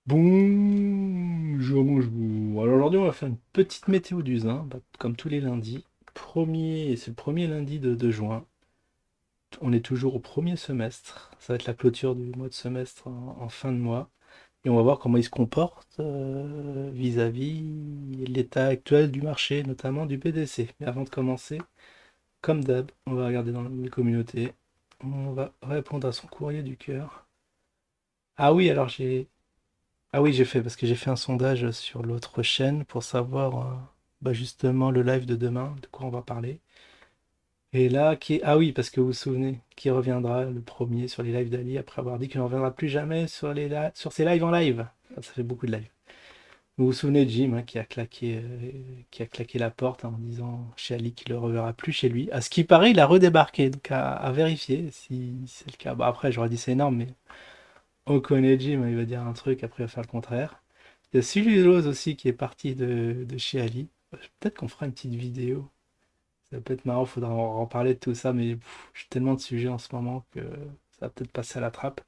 Bonjour, bonjour. Alors aujourd'hui, on va faire une petite météo du Zin, comme tous les lundis. C'est le premier lundi de juin. On est toujours au premier semestre. Ça va être la clôture du mois de semestre en fin de mois. Et on va voir comment il se comporte vis-à-vis l'état actuel du marché, notamment du BDC. Mais avant de commencer, comme d'hab, on va regarder dans les communautés. On va répondre à son courrier du cœur. Ah oui, alors Ah oui, j'ai fait, parce que j'ai fait un sondage sur l'autre chaîne pour savoir justement le live de demain, de quoi on va parler. Et là, ah oui, parce que vous vous souvenez, qui reviendra le premier sur les lives d'Ali après avoir dit qu'il ne reviendra plus jamais sur sur ses lives en live. Ça fait beaucoup de lives. Vous vous souvenez de Jim hein, qui a claqué la porte en disant chez Ali qu'il ne le reverra plus chez lui. À ce qui paraît, il a redébarqué, donc à vérifier si c'est le cas. Bon, après, j'aurais dit c'est énorme, mais on connaît Jim, hein, il va dire un truc, après il va faire le contraire. Il y a Sully aussi qui est parti de chez Ali. Peut-être qu'on fera une petite vidéo. Ça peut être marrant, il faudra en parler de tout ça, mais j'ai tellement de sujets en ce moment que ça va peut-être passer à la trappe.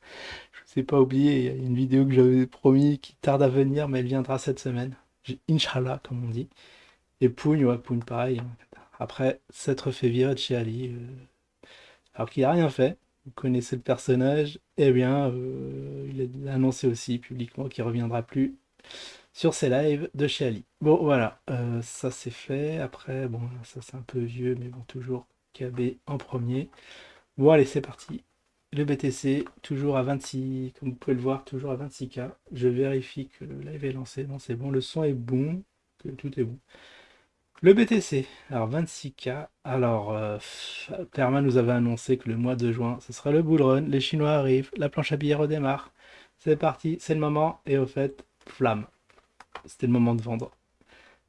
Je ne vous ai pas oublié, il y a une vidéo que j'avais promis qui tarde à venir, mais elle viendra cette semaine. Inch'Allah, comme on dit. Et Pougne, ouais, Pougne pareil, hein. Après s'être fait virer de chez Ali, alors qu'il n'a rien fait. Vous connaissez le personnage, eh bien, il a annoncé aussi publiquement qu'il ne reviendra plus sur ses lives de chez Ali. Bon, voilà, ça c'est fait. Après, bon, ça c'est un peu vieux, mais bon, toujours KB en premier. Bon, allez, c'est parti. Le BTC, toujours à 26, comme vous pouvez le voir, toujours à 26K. Je vérifie que le live est lancé. Non, c'est bon, le son est bon, que tout est bon. Le BTC, alors 26K. Alors, Perma nous avait annoncé que le mois de juin, ce sera le bull run. Les Chinois arrivent, la planche à billets redémarre. C'est parti, c'est le moment. Et au fait, flamme. C'était le moment de vendre.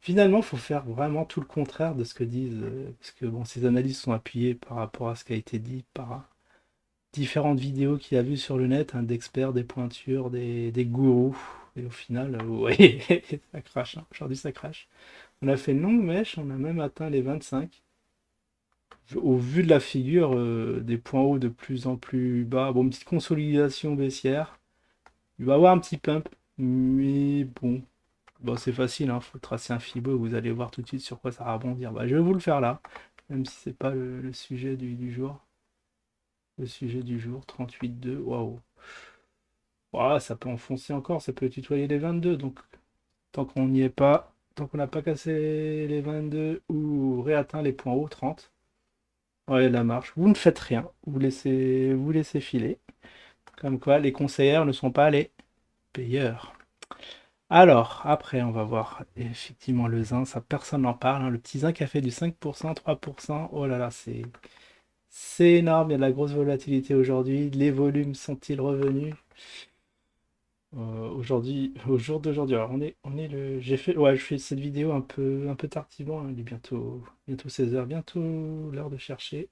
Finalement, il faut faire vraiment tout le contraire de ce que disent, parce que bon, ces analyses sont appuyées par rapport à ce qui a été dit par différentes vidéos qu'il a vues sur le net, hein, d'experts, des pointures, des gourous. Et au final, ouais, ça crache, hein. Aujourd'hui ça crache. On a fait une longue mèche, on a même atteint les 25. Au vu de la figure, des points hauts de plus en plus bas. Bon, une petite consolidation baissière. Il va y avoir un petit pump, mais bon, bon, c'est facile, hein, faut tracer un fibo, vous allez voir tout de suite sur quoi ça va rebondir. Bah, je vais vous le faire là, même si c'est pas le sujet du jour. Le sujet du jour, 38,2, waouh. Ouah, ça peut enfoncer encore, ça peut tutoyer les 22, donc tant qu'on n'y est pas, tant qu'on n'a pas cassé les 22 ou réatteint les points hauts, 30, ouais, la marche, vous ne faites rien, vous laissez filer. Comme quoi, les conseillères ne sont pas les payeurs. Alors, après, on va voir effectivement le zinc, ça personne n'en parle, hein. Le petit zinc a fait du 5%, 3%. Oh là là, c'est énorme, il y a de la grosse volatilité aujourd'hui. Les volumes sont-ils revenus aujourd'hui, au jour d'aujourd'hui? Alors, j'ai fait, ouais, je fais cette vidéo un peu tardivement, hein. Il est bientôt 16 heures, bientôt l'heure de chercher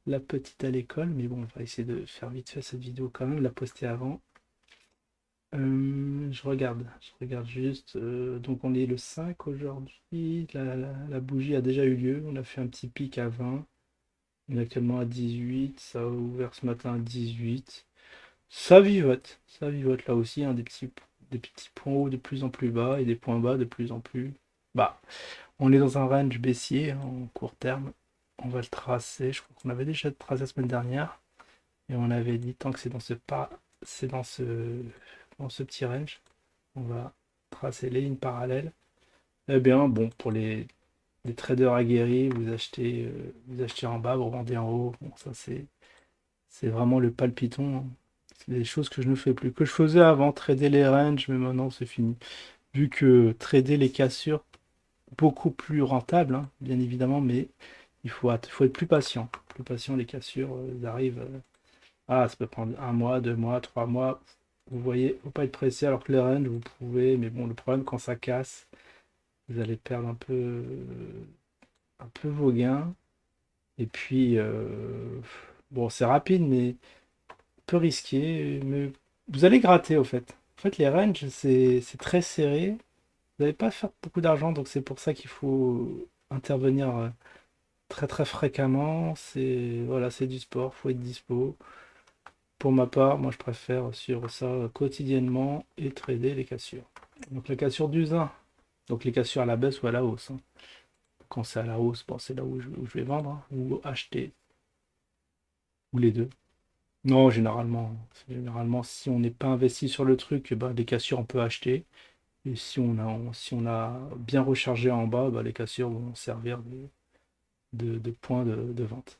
la petite à l'école. Mais bon, on va essayer de faire vite fait cette vidéo quand même, la poster avant. Je regarde juste. Donc on est le 5 aujourd'hui. La bougie a déjà eu lieu. On a fait un petit pic à 20. On est actuellement à 18. Ça a ouvert ce matin à 18. Ça vivote. Ça vivote là aussi, hein, des petits points hauts de plus en plus bas et des points bas de plus en plus bas. On est dans un range baissier hein, en court terme. On va le tracer. Je crois qu'on avait déjà tracé la semaine dernière. Et on avait dit tant que c'est dans ce pas, c'est dans ce petit range. On va tracer les lignes parallèles. Eh bien, bon, pour les traders aguerris, vous achetez en bas, vous revendez en haut. Bon, ça, c'est vraiment le palpiton, hein. C'est des choses que je ne fais plus. Que je faisais avant, trader les ranges, mais maintenant, c'est fini. Vu que trader les cassures, beaucoup plus rentable, hein, bien évidemment, mais faut être plus patient. Plus patient, les cassures, elles arrivent. Ah, ça peut prendre un mois, 2 mois, 3 mois. Vous voyez, faut pas être pressé, alors que les ranges, vous pouvez, mais bon, le problème, quand ça casse, vous allez perdre un peu vos gains. Et puis, bon, c'est rapide, mais peu risqué. Mais vous allez gratter, au fait. En fait, les ranges, c'est très serré. Vous n'allez pas faire beaucoup d'argent, donc c'est pour ça qu'il faut intervenir très très fréquemment. C'est voilà, c'est du sport, faut être dispo. pour ma part, moi je préfère suivre ça quotidiennement et trader les cassures. Donc la cassure du zin, donc les cassures à la baisse ou à la hausse, hein. Quand c'est à la hausse, bon, c'est là où je vais vendre, hein, ou acheter, ou les deux. Non, généralement, si on n'est pas investi sur le truc, bah, les cassures on peut acheter. Et si on a bien rechargé en bas, bah, les cassures vont servir de point de vente.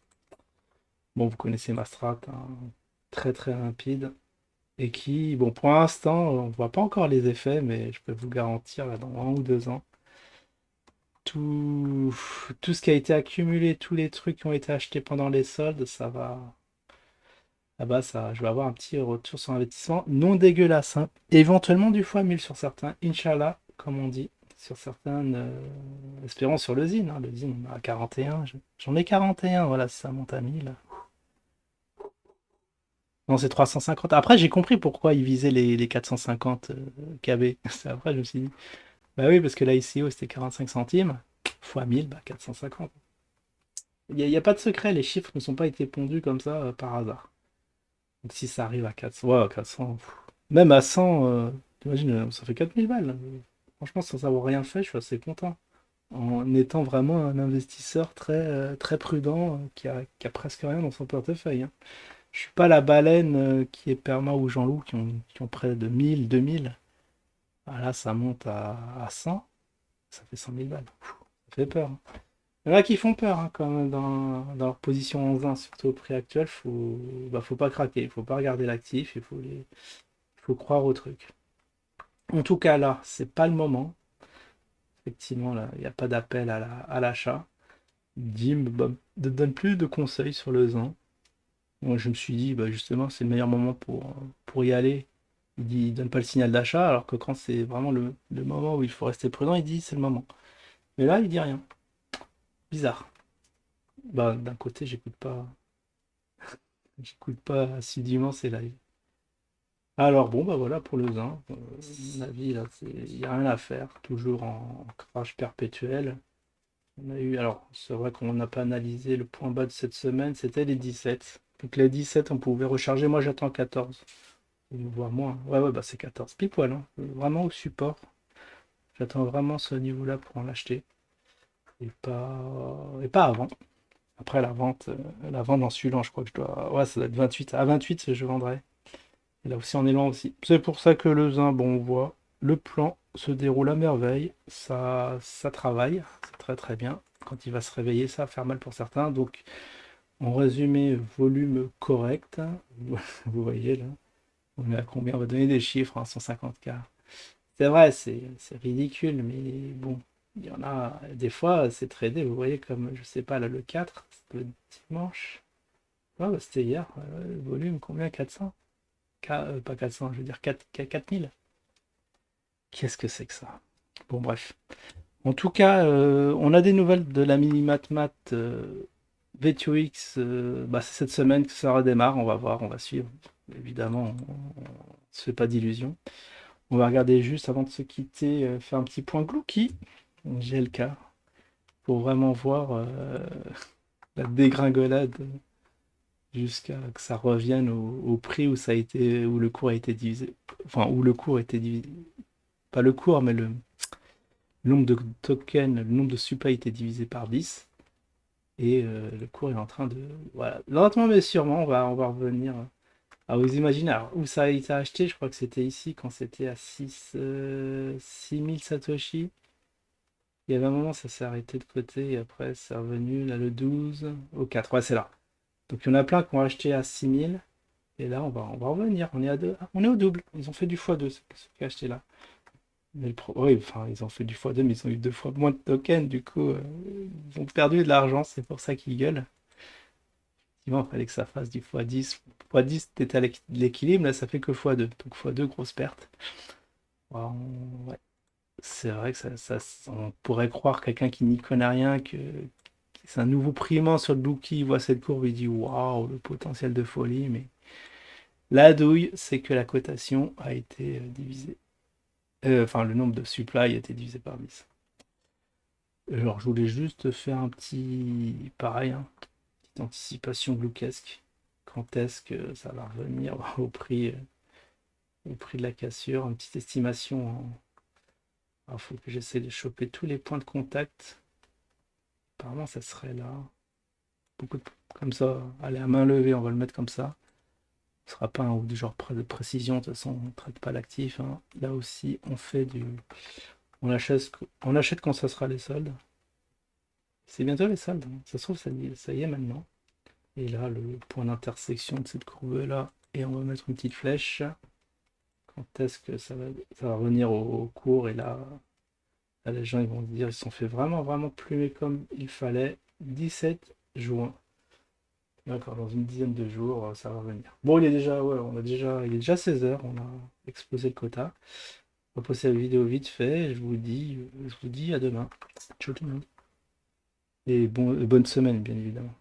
Bon, vous connaissez ma strat, hein, très très limpide. Et qui, bon, pour l'instant, on ne voit pas encore les effets, mais je peux vous garantir, là, dans 1 ou 2 ans, tout, tout ce qui a été accumulé, tous les trucs qui ont été achetés pendant les soldes, ça va. Ah bah ça, je vais avoir un petit retour sur investissement non dégueulasse, hein. Éventuellement du fois 1000 sur certains, Inch'Allah, comme on dit, sur certaines, espérons sur le Zine, hein. Le Zine, on a 41, j'en ai 41, voilà, si ça monte à 1000. Non, c'est 350. Après, j'ai compris pourquoi ils visaient les 450 KB. C'est après, je me suis dit, bah oui, parce que la ICO c'était 45 centimes, fois 1000, bah 450. Il y a pas de secret, les chiffres ne sont pas été pondus comme ça par hasard. Donc si ça arrive à 400, ouais, 400, même à 100, t'imagines, ça fait 4000 balles. Franchement, sans avoir rien fait, je suis assez content. En étant vraiment un investisseur très prudent qui a presque rien dans son portefeuille, hein. Je suis pas la baleine qui est Perma ou Jean-Loup qui ont près de 1000, 2000. Ah là, ça monte à 100, ça fait 100 000 balles. Ça fait peur, hein. Il y en a qui font peur, hein, quand même dans leur position en 20, surtout au prix actuel. Faut pas craquer, il faut pas regarder l'actif, il faut croire au truc. En tout cas, là, c'est pas le moment. Effectivement, là, il n'y a pas d'appel à l'achat. Dim bah, ne donne plus de conseils sur le zin. Moi, je me suis dit, bah, justement, c'est le meilleur moment pour y aller. Il donne pas le signal d'achat, alors que quand c'est vraiment le moment où il faut rester prudent, il dit c'est le moment. Mais là, il dit rien. Bizarre. Bah, d'un côté, j'écoute pas assidûment ses lives. Alors bon, bah voilà pour le zin. Mon avis, là, il n'y a rien à faire. Toujours en crash perpétuel. On a eu, alors, c'est vrai qu'on n'a pas analysé le point bas de cette semaine, c'était les 17. Donc les 17, on pouvait recharger. Moi, j'attends 14. Voire moins. Ouais, ouais, bah c'est 14. Pile poil, hein. Vraiment au support. J'attends vraiment ce niveau-là pour en acheter. Et pas avant. Après la vente en suivant, je crois que je dois. Ouais, ça doit être 28. À 28, je vendrai. Et là aussi, on est loin aussi. C'est pour ça que le zin, bon, on voit, le plan se déroule à merveille. Ça travaille. C'est très très bien. Quand il va se réveiller, ça va faire mal pour certains. Donc, en résumé, volume correct. Vous voyez là. On est à combien? On va donner des chiffres, hein, 150K. C'est vrai, c'est ridicule, mais bon, il y en a des fois, c'est tradé, vous voyez, comme, je sais pas, là, le 4, c'était le dimanche. Ouais, bah, c'était hier, le volume, combien? 400? Pas 400, je veux dire 4000. Qu'est-ce que c'est que ça? Bon, bref. En tout cas, on a des nouvelles de la Minimatmat V2X. Bah, c'est cette semaine que ça redémarre, on va voir, on va suivre. Évidemment, on ne se fait pas d'illusions. On va regarder juste avant de se quitter, faire un petit point Glouki, GLK, pour vraiment voir la dégringolade jusqu'à que ça revienne au prix où ça a été, où le cours a été divisé. Enfin, où le cours a été divisé. Pas le cours, mais le nombre de tokens, le nombre de supply a été divisé par 10. Et le cours est en train de. Voilà. Lentement mais sûrement, on va revenir. Ah, vous imaginez, alors, où ça a été acheté, je crois que c'était ici quand c'était à 6000 Satoshi. Il y avait un moment, ça s'est arrêté de côté et après, c'est revenu, là, le 12 au 4. Ouais, c'est là. Donc, il y en a plein qui ont acheté à 6000. Et là, on va revenir. On est à deux. Ah, on est au double. Ils ont fait du x2, ceux qui ont acheté là. Mais oui, enfin, ils ont fait du x2, mais ils ont eu 2 fois moins de tokens. Du coup, ils ont perdu de l'argent. C'est pour ça qu'ils gueulent. Effectivement, il fallait que ça fasse du x10. x10, t'étais à l'équilibre. Là, ça fait que x2. Donc, x2, grosse perte. Ouais. C'est vrai que on pourrait croire quelqu'un qui n'y connaît rien que c'est un nouveau primat sur le Bookie, il voit cette courbe, il dit waouh, le potentiel de folie, mais la douille, c'est que la cotation a été divisée. Enfin, le nombre de supply a été divisé par 10. Alors, je voulais juste faire un petit pareil, hein, petite anticipation glouquesque. quand est-ce que ça va revenir au prix de la cassure, une petite estimation. Alors, faut que j'essaie de choper tous les points de contact. Apparemment, ça serait là. Beaucoup de... Comme ça, allez, à main levée, on va le mettre comme ça. Ce sera pas un ou du genre de précision, de toute façon, on ne traite pas l'actif, hein. Là aussi, on fait du... On achète quand ça sera les soldes. C'est bientôt les soldes, hein. Ça se trouve, ça y est maintenant. Et là, le point d'intersection de cette courbe-là. Et on va mettre une petite flèche. Quand est-ce que ça va revenir au cours? Et là, les gens ils vont se dire, ils se sont fait vraiment, vraiment plumer comme il fallait. 17 juin. D'accord, dans une dizaine de jours, ça va revenir. Bon, il est déjà 16 heures, on a explosé le quota. On va passer la vidéo vite fait. Je vous dis à demain. Ciao tout le monde. Et bonne semaine, bien évidemment.